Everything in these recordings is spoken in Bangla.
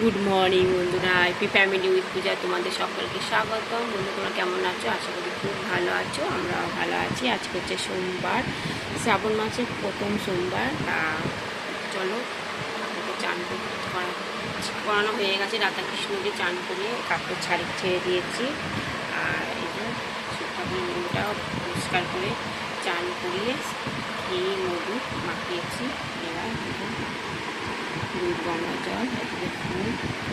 গুড মর্নিং বন্ধুরা, হ্যাপি ফ্যামিলি উইথ পূজা তোমাদের সকলকে স্বাগতম। বন্ধু, তোমরা কেমন আছো? আশা করি খুব ভালো আছো, আমরাও ভালো আছি। আজকে হচ্ছে সোমবার, শ্রাবণ মাসের প্রথম সোমবার। চলো আমাকে চান করানো হয়ে গেছে। রাধাকৃষ্ণকে চান করিয়ে কাপড় ছেড়ে দিয়েছি। আর এই যে ঠাকুর মন্দিরটাও পরিষ্কার করে চান করিয়ে ঘি মধু মাখিয়েছি। এবার দুধ গঙ্গা জল এদিকে ফুল।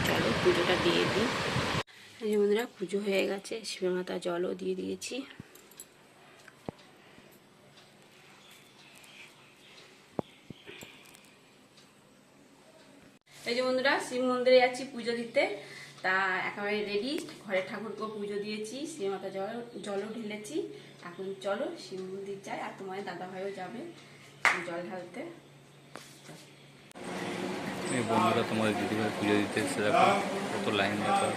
চলো পুজোটা দিয়ে দিই। এই বন্ধুরা, পুজো হয়ে গেছে, শিব মাতা জলও দিয়ে দিয়েছি। এই যে বন্ধুরা, শিব মন্দিরে যাচ্ছি পুজো দিতে। তা একেবারে রেডি, ঘরের ঠাকুরকেও পুজো দিয়েছি, শিব মাতা জলও ঢেলেছি। এখন চলো শিব মন্দির যাই, আর তোমার দাদাভাইও যাবে জল ঢালতে। বন্ধুরা, তোমাদের দিদিভাই পুজো দিতে এসে দেখো কত লাইন দেখা।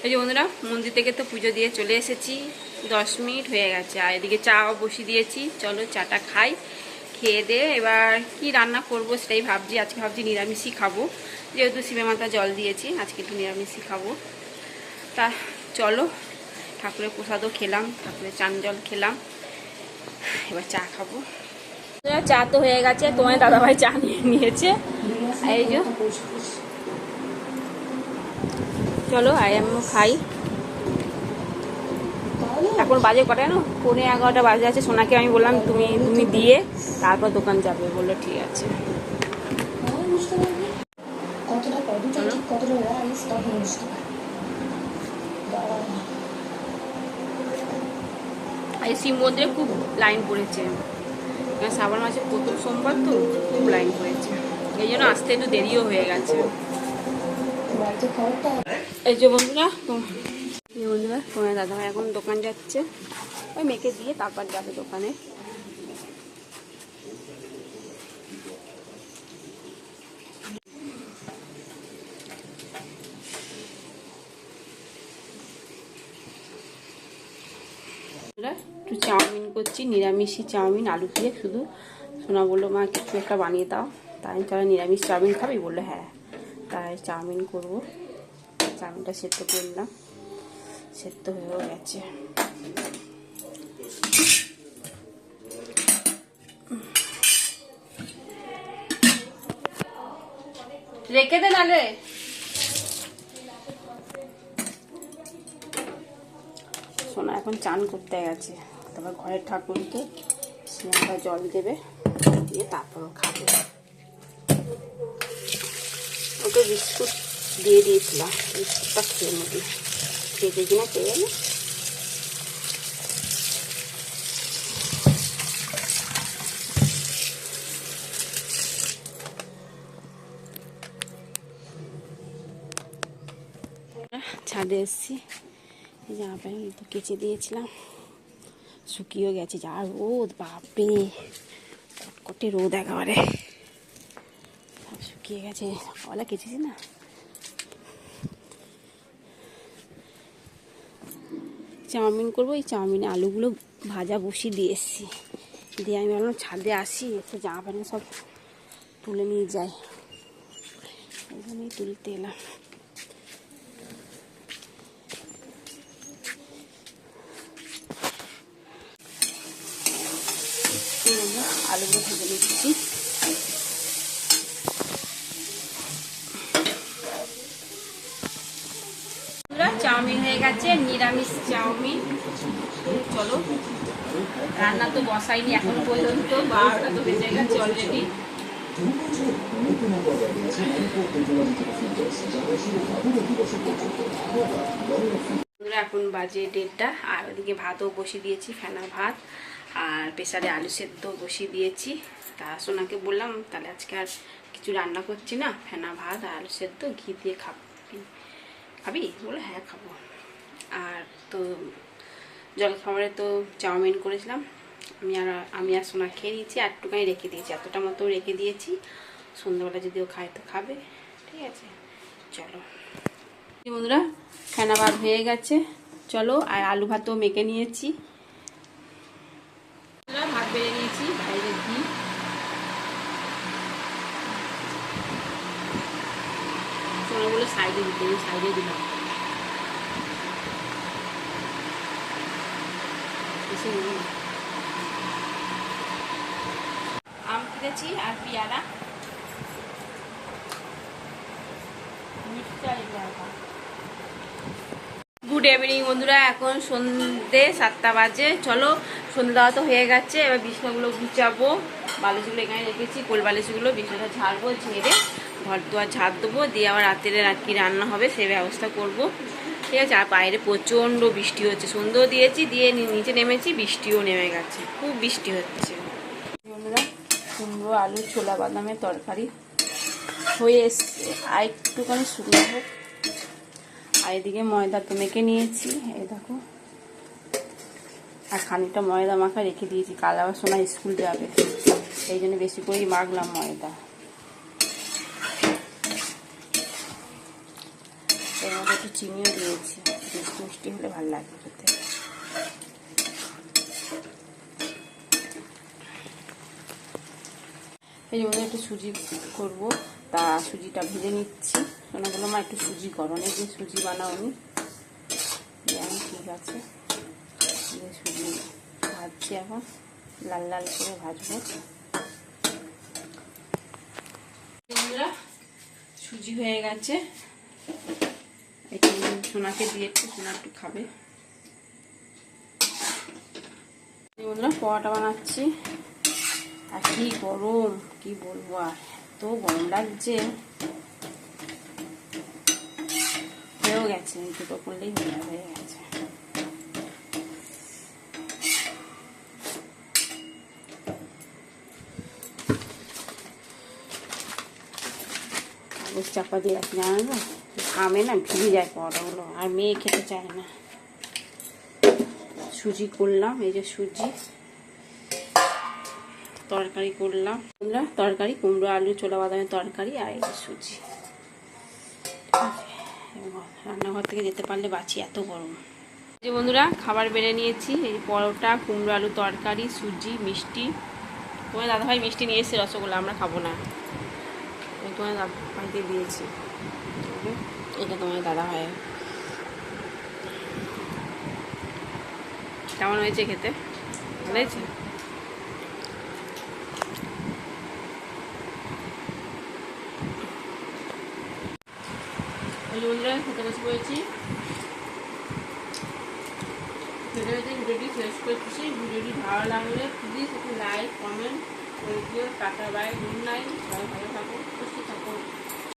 এই যে বন্ধুরা, মন্দির থেকে তো পুজো দিয়ে চলে এসেছি, 10 মিনিট হয়ে গেছে। আর এদিকে চাও বসিয়ে দিয়েছি। চলো চাটা খাই, খেয়ে দিয়ে এবার কি রান্না করব সেটাই ভাবছি। আজকে ভাবছি নিরামিষই খাবো, যেহেতু শিবে মাতা জল দিয়েছি, আজকে একটু নিরামিষই খাবো। তা চলো, ঠাকুরের প্রসাদও খেলাম, ঠাকুরের চান জল খেলাম, এবার চা খাবো। চা তো হয়ে গেছে, তোমার দাদাভাই চা নিয়ে নিয়েছে। এই যে চলো আমিও খাই। এখন বাজে কটা না, 11:15 বাজে আছে। সোনাকে আমি বললাম তুমি দিয়ে তারপর দোকান যাবে, বললো ঠিক আছে। এই শিব মন্দিরে খুব লাইন পড়েছে, শ্রাবণ মাসের প্রথম সোমবার তো খুব লাইন পড়েছে, এই জন্য আসতে একটু দেরিও হয়ে গেছে। এই যে বন্ধুরা, তোমার দাদাভাই এখন দোকান যাচ্ছে, ওই মেয়েকে দিয়ে তারপর যাবে দোকানে। একটু চাউমিন করছি, নিরামিষই চাউমিন, আলু দিয়ে শুধু। সোনা বললো মা কিছু একটা বানিয়ে দাও, তাই চলো নিরামিষ চাউমিন খাবি, বললো হ্যাঁ, তাই চাউমিন করবো। চাউমিনটা সেদ্ধ করলাম, সেদ্ধ হয়েও গেছে। রেখে দে নালে। সোনা এখন চান করতে গেছে, তারপর ঘরের ঠাকুরকে স্নানটা জল দেবে, দিয়ে তারপরও খাবে। ওকে বিস্কুট দিয়ে দিয়েছিলাম, বিস্কুটটা খেয়ে নেবে, খেতে কিনা খেয়ে গেলে। ছাদে এসছি, এই জামা প্যান্ট তো কেচে দিয়েছিলাম, শুকিয়েও গেছে। যা রোদ, বাপরে কটকটে রোদ, একেবারে সব শুকিয়ে গেছে। সকালে কেচেছি না। চাউমিন করবো, এই চাউমিনে আলুগুলো ভাজা বসিয়ে দিয়ে এসছি। দিয়ে আমি ভাবলাম ছাদে আসি, একটু জামা প্যান্ট সব তুলে নিয়ে যাই, এখানেই তুলতে এলাম। আলুগুলো ভেজে নিচ্ছি। চাউমিন হয়ে গেছে, নিরামিষ চাউমিন। চলো, রান্না তো বসাইনি এখন পর্যন্ত, 12টা তো বেজে গেছে অলরেডি। এখন বাজে 1:30, আর ওদিকে ভাতও বসিয়ে দিয়েছি, ফেনা ভাত, আর প্রেসারে আলু সেদ্ধ বসিয়ে দিয়েছি। তা সোনাকে বললাম তাহলে আজকে আর কিছু রান্না করছি না, ফেনা ভাত আর আলু সেদ্ধ ঘি দিয়ে খাবি? বলে হ্যাঁ খাবো। আর তো জলখাবারে তো চাউমিন করেছিলাম, আমি আর সোনা খেয়ে নিয়েছি, আর একটুখানি রেখে দিয়েছি, এতটা মতো রেখে দিয়েছি। সন্ধ্যাবেলা যদি ও খায় তো খাবে, ঠিক আছে। চলো বন্ধুরা, ফেনা ভাত হয়ে গেছে, চলো। আর আলু ভাতও মেখে নিয়েছি, ভাত বেড়ে নিয়েছি, বাইরে ঘি। সোনাগুলো সাইডে দিতে, সাইডে দিলাম। আম কিনেছি আর পেয়ারা। গুড ইভিনিং বন্ধুরা, এখন সন্ধ্যে 7টা বাজে। চলো, সন্ধ্যে দেওয়া তো হয়ে গেছে, এবার বিছানাগুলো গুছাবো। বালিশগুলো এখানে রেখেছি, কোল বালিশগুলো, বিছানাটা ঝাড়বো, ঝেড়ে ঘর দুয়ার ঝাড় দেবো, দিয়ে আবার রাত্রে কি রান্না হবে সে ব্যবস্থা করব, ঠিক আছে। আর বাইরে প্রচণ্ড বৃষ্টি হচ্ছে, সন্ধ্যেও দিয়েছি, দিয়ে নিচে নেমেছি, বৃষ্টিও নেমে গেছে, খুব বৃষ্টি হচ্ছে বন্ধুরা। কুমড়ো আলু ছোলা বাদামের তরকারি হয়ে এসছে, আর একটুখানি শুকনো হোক। আর এদিকে ময়দা তো মেখে নিয়েছি, এই দেখো, আর খানিকটা ময়দা মাখা রেখে দিয়েছি, কাল আবার সোনা স্কুল যাবে, এই জন্য বেশি করেই মাখলাম ময়দা। এর মধ্যে একটু চিনিও দিয়েছি, মিষ্টি মিষ্টি হলে ভালো লাগবে খেতে। এই জন্য একটু সুজি করব, তা সুজিটা ভেজে নিচ্ছি। সোনা বললাম মা একটু সুজি করো, অনেকদিন সুজি বানাওনি। ঠিক আছে, সুজি ভাজছি, এখন লাল লাল করে ভাজবো। সুজি হয়ে গেছে, একটু সোনাকে দিয়ে একটু, সোনা একটু খাবে। বন্ধুরা, পোহাটা বানাচ্ছি, আর কি গরম, কি বলবো, আর এত গরম লাগছে। হয়েও গেছে, দুটো করলেই হয়ে গেছে। কাগজ চাপা দিয়ে রাখি, জানো না, ঘামে না ভিজে যায় পরোটাগুলো, আর মেয়ে খেতে চায় না। সুজি করলাম, এই যে সুজি, তরকারি করলাম বন্ধুরা, তরকারি কুমড়ো আলু ছোলা বাদামের তরকারি, আর এই যে সুজি। রান্নাঘর থেকে যেতে পারলে বাঁচি, এত গরম। যে বন্ধুরা, খাবার বেড়ে নিয়েছি, এই পরোটা, কুমড়ো আলু তরকারি, সুজি, মিষ্টি। তোমার দাদাভাই মিষ্টি নিয়ে এসেছে, রসগোল্লা, আমরা খাবো না, তোমার দাদাভাইকে দিয়েছি। এটা তোমার দাদাভাই। কেমন হয়েছে খেতে? ভালো হয়েছে? বন্ধুরা, খেতে বসে পড়েছি। ভিডিওটি শেষ করছি। ভিডিওটি ভালো লাগলে প্লিজ একটু লাইক কমেন্ট করে দিও। টাটা বাই, গুড নাইট, ভালো